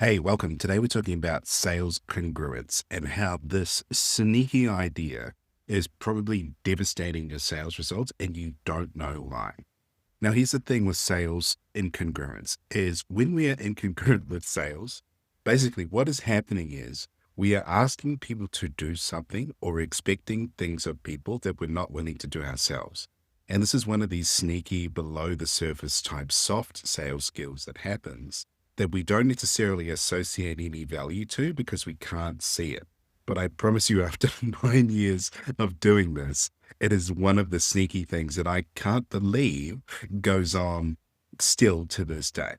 Hey, welcome. Today we're talking about sales congruence and how this sneaky idea is probably devastating your sales results and you don't know why. Now, here's the thing with sales incongruence is when we are incongruent with sales, basically what is happening is we are asking people to do something or expecting things of people that we're not willing to do ourselves. And this is one of these sneaky below the surface type soft sales skills that happens that we don't necessarily associate any value to because we can't see it. But I promise you, after 9 years of doing this, it is one of the sneaky things that I can't believe goes on still to this day.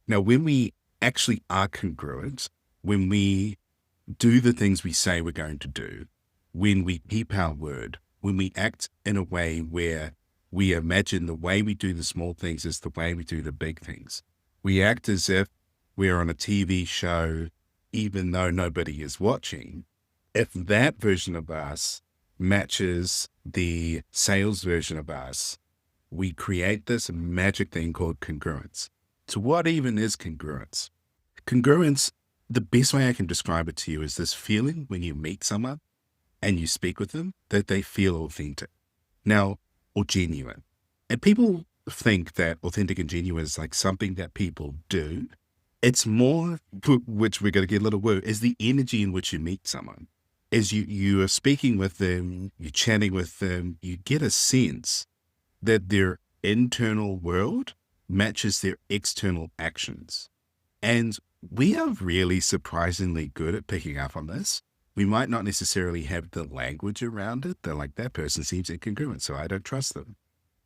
Now, when we actually are congruent, when we do the things we say we're going to do, when we keep our word, when we act in a way where we imagine the way we do the small things is the way we do the big things. We act as if we're on a TV show, even though nobody is watching. If that version of us matches the sales version of us, we create this magic thing called congruence. So what even is congruence? Congruence, the best way I can describe it to you is this feeling when you meet someone and you speak with them that they feel authentic. Now, or genuine. And people think that authentic and genuine is like something that people do. It's more, which we're going to get a little word, is the energy in which you meet someone. As you are speaking with them, you're chatting with them, you get a sense that their internal world matches their external actions. And we are really surprisingly good at picking up on this. We might not necessarily have the language around it. They're like, that person seems incongruent, so I don't trust them.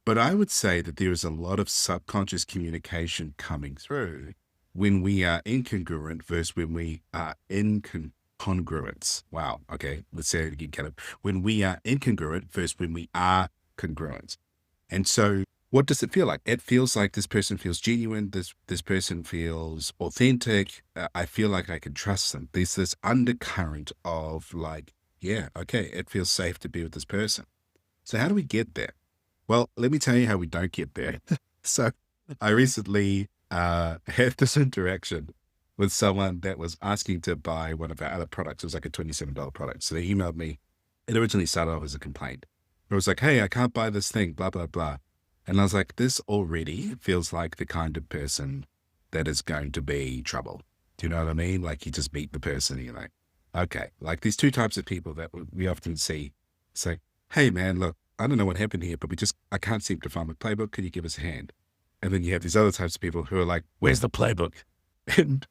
But I would say that there is a lot of subconscious communication coming through when we are incongruent versus when we are in congruence. Wow. Okay. Let's say it again, Caleb. When we are incongruent versus when we are congruent. And so what does it feel like? It feels like this person feels genuine. This person feels authentic. I feel like I can trust them. There's this undercurrent of like, yeah, okay, it feels safe to be with this person. So how do we get there? Well, let me tell you how we don't get there. So I recently had this interaction with someone that was asking to buy one of our other products. It was like a $27 product. So they emailed me. It originally started off as a complaint. It was like, hey, I can't buy this thing, blah, blah, blah. And I was like, this already feels like the kind of person that is going to be trouble. Do you know what I mean? Like you just meet the person and you're like, okay, like these two types of people that we often see say, hey man, look, I don't know what happened here, but I can't seem to find my playbook. Can you give us a hand? And then you have these other types of people who are like, where's the playbook? And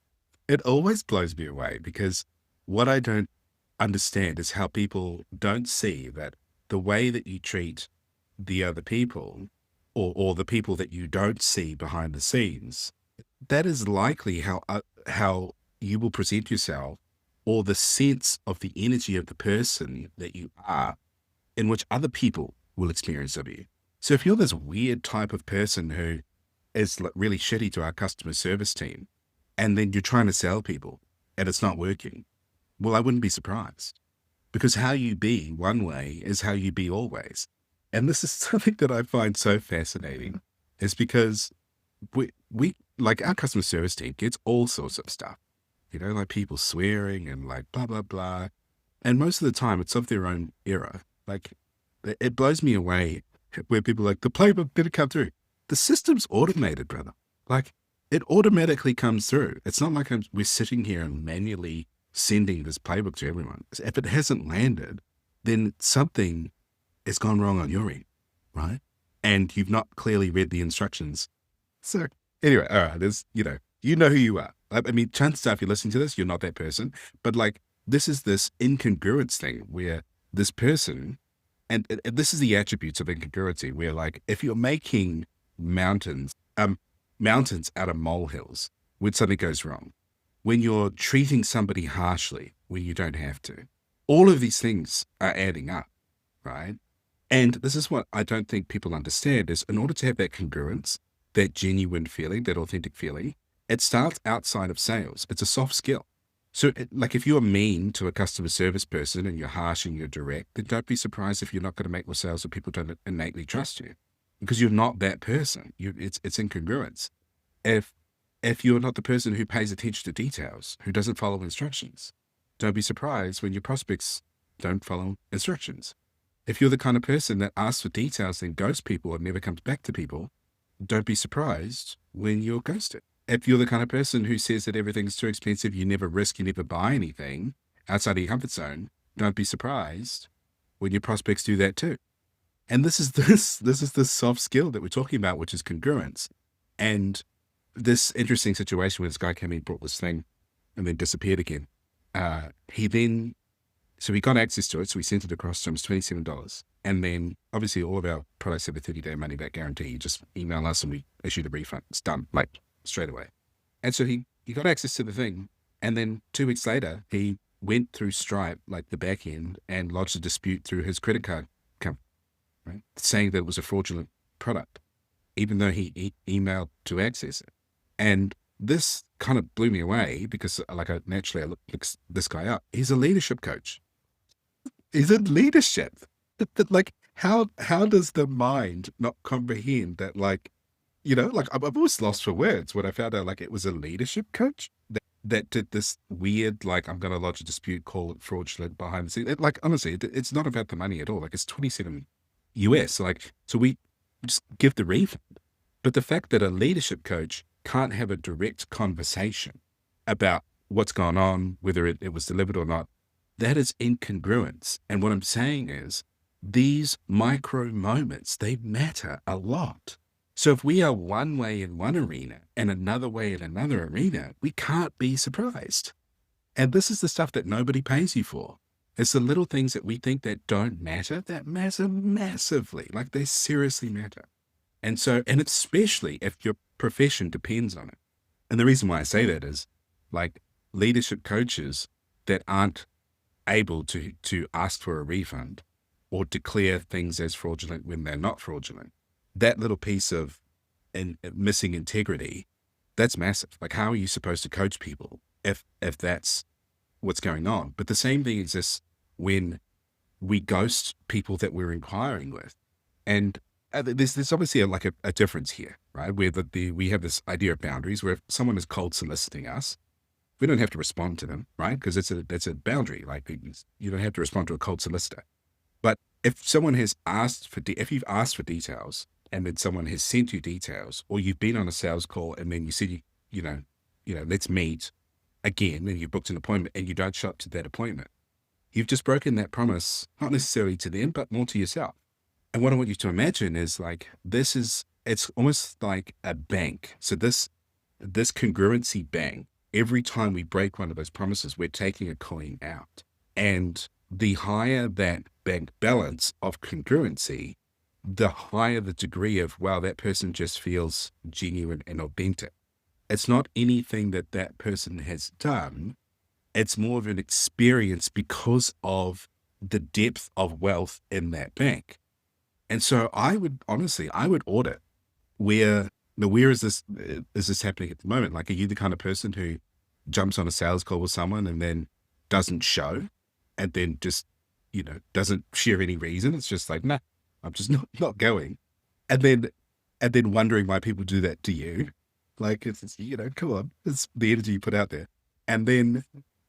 it always blows me away because what I don't understand is how people don't see that the way that you treat the other people or the people that you don't see behind the scenes, that is likely how you will present yourself or the sense of the energy of the person that you are in which other people will experience of you. So if you're this weird type of person who is really shitty to our customer service team, and then you're trying to sell people and it's not working, well, I wouldn't be surprised because how you be one way is how you be always. And this is something that I find so fascinating is because we like our customer service team gets all sorts of stuff, like people swearing and like blah, blah, blah. And most of the time it's of their own era. Like it blows me away where people are like the playbook didn't come through. The system's automated, brother. Like it automatically comes through. It's not like we're sitting here and manually sending this playbook to everyone. If it hasn't landed, then something has gone wrong on your end, right? And you've not clearly read the instructions. So anyway, all right, you know who you are. I mean, chances are if you're listening to this, you're not that person. But like, this is this incongruence thing where this person, and this is the attributes of incongruity, where like, if you're making mountains out of molehills when something goes wrong, when you're treating somebody harshly when you don't have to, all of these things are adding up, right? And this is what I don't think people understand is in order to have that congruence, that genuine feeling, that authentic feeling, it starts outside of sales. It's a soft skill. So like if you're mean to a customer service person and you're harsh and you're direct, then don't be surprised if you're not going to make more sales or people don't innately trust you because you're not that person. It's incongruence. If If you're not the person who pays attention to details, who doesn't follow instructions, don't be surprised when your prospects don't follow instructions. If you're the kind of person that asks for details and ghosts people or never comes back to people, don't be surprised when you're ghosted. If you're the kind of person who says that everything's too expensive, you never risk, you never buy anything outside of your comfort zone, don't be surprised when your prospects do that too. And this is this soft skill that we're talking about, which is congruence. And this interesting situation where this guy came in, brought this thing, and then disappeared again. So he got access to it, so we sent it across to him. It's $27. And then obviously all of our products have a 30-day money back guarantee. You just email us and we issue the refund. It's done, like straight away. And so he got access to the thing. And then 2 weeks later, he went through Stripe, like the back end, and lodged a dispute through his credit card company, right? Saying that it was a fraudulent product, even though he emailed to access it. And this kind of blew me away because like I looked this guy up. He's a leadership coach. He's in leadership. Like how does the mind not comprehend that, like, like I've always lost for words when I found out like it was a leadership coach that did this weird, like, I'm going to lodge a dispute, call it fraudulent behind the scenes. Like, honestly, it's not about the money at all. Like, it's 27 US. Like, so we just give the refund. But the fact that a leadership coach can't have a direct conversation about what's gone on, whether it was delivered or not, that is incongruence. And what I'm saying is these micro moments, they matter a lot. So if we are one way in one arena and another way in another arena, we can't be surprised. And this is the stuff that nobody pays you for. It's the little things that we think that don't matter, that matter massively, like they seriously matter. And so, and especially if your profession depends on it. And the reason why I say that is, like, leadership coaches that aren't able to ask for a refund or declare things as fraudulent when they're not fraudulent, that little piece of missing integrity, that's massive. Like, how are you supposed to coach people if that's what's going on? But the same thing exists when we ghost people that we're inquiring with. And there's obviously a difference here, right? Where we have this idea of boundaries, where if someone is cold soliciting us, we don't have to respond to them, right? Because that's a boundary. Like, you don't have to respond to a cold solicitor. But if someone has asked if you've asked for details and then someone has sent you details, or you've been on a sales call and then you said, let's meet again, and you booked an appointment and you don't show up to that appointment, you've just broken that promise, not necessarily to them, but more to yourself. And what I want you to imagine is, like, it's almost like a bank. So this congruency bank, every time we break one of those promises, we're taking a coin out. And the higher that bank balance of congruency, the higher the degree of, wow, that person just feels genuine and authentic. It's not anything that person has done. It's more of an experience because of the depth of wealth in that bank. And so I would audit where is this happening at the moment? Like, are you the kind of person who jumps on a sales call with someone and then doesn't show, and then just, doesn't share any reason? It's just like, nah, I'm just not going. And then wondering why people do that to you. Like, it's come on, it's the energy you put out there. And then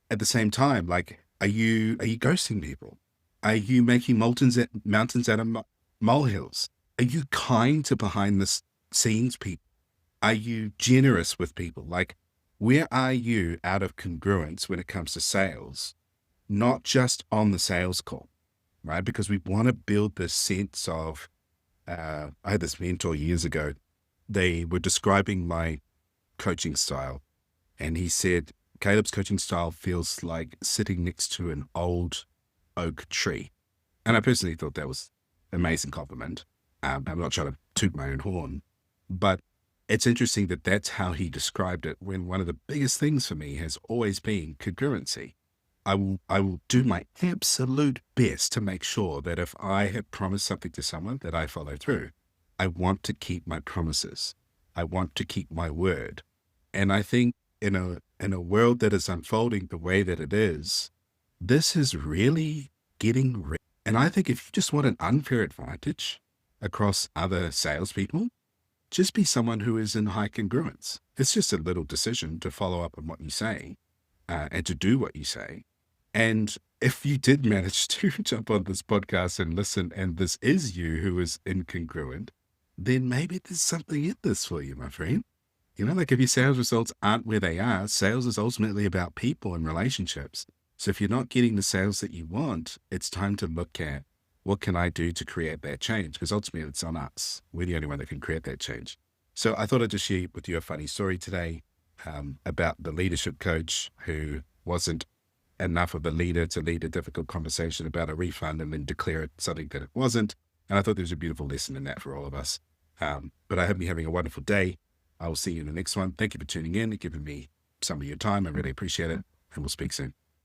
at the same time, like, are you ghosting people? Are you making mountains out of molehills? Are you kind to behind the scenes people? Are you generous with people? Like, where are you out of congruence when it comes to sales? Not just on the sales call, right? Because we want to build this sense of, I had this mentor years ago. They were describing my coaching style, and he said, Caleb's coaching style feels like sitting next to an old oak tree. And I personally thought that was an amazing compliment. I'm not trying to toot my own horn, but it's interesting that that's how he described it, when one of the biggest things for me has always been congruency. I will do my absolute best to make sure that if I have promised something to someone, that I follow through. I want to keep my promises. I want to keep my word. And I think in a world that is unfolding the way that it is, this is really getting real. And I think if you just want an unfair advantage across other salespeople, just be someone who is in high congruence. It's just a little decision to follow up on what you say and to do what you say. And if you did manage to jump on this podcast and listen, and this is you who is incongruent, then maybe there's something in this for you, my friend. You know, like if your sales results aren't where they are, sales is ultimately about people and relationships. So if you're not getting the sales that you want, it's time to look at what can I do to create that change? Because ultimately it's on us. We're the only one that can create that change. So I thought I'd just share with you a funny story today about the leadership coach who wasn't enough of a leader to lead a difficult conversation about a refund and then declare it something that it wasn't. And I thought there was a beautiful lesson in that for all of us. But I hope you're having a wonderful day. I will see you in the next one. Thank you for tuning in and giving me some of your time. I really appreciate it. And we'll speak soon.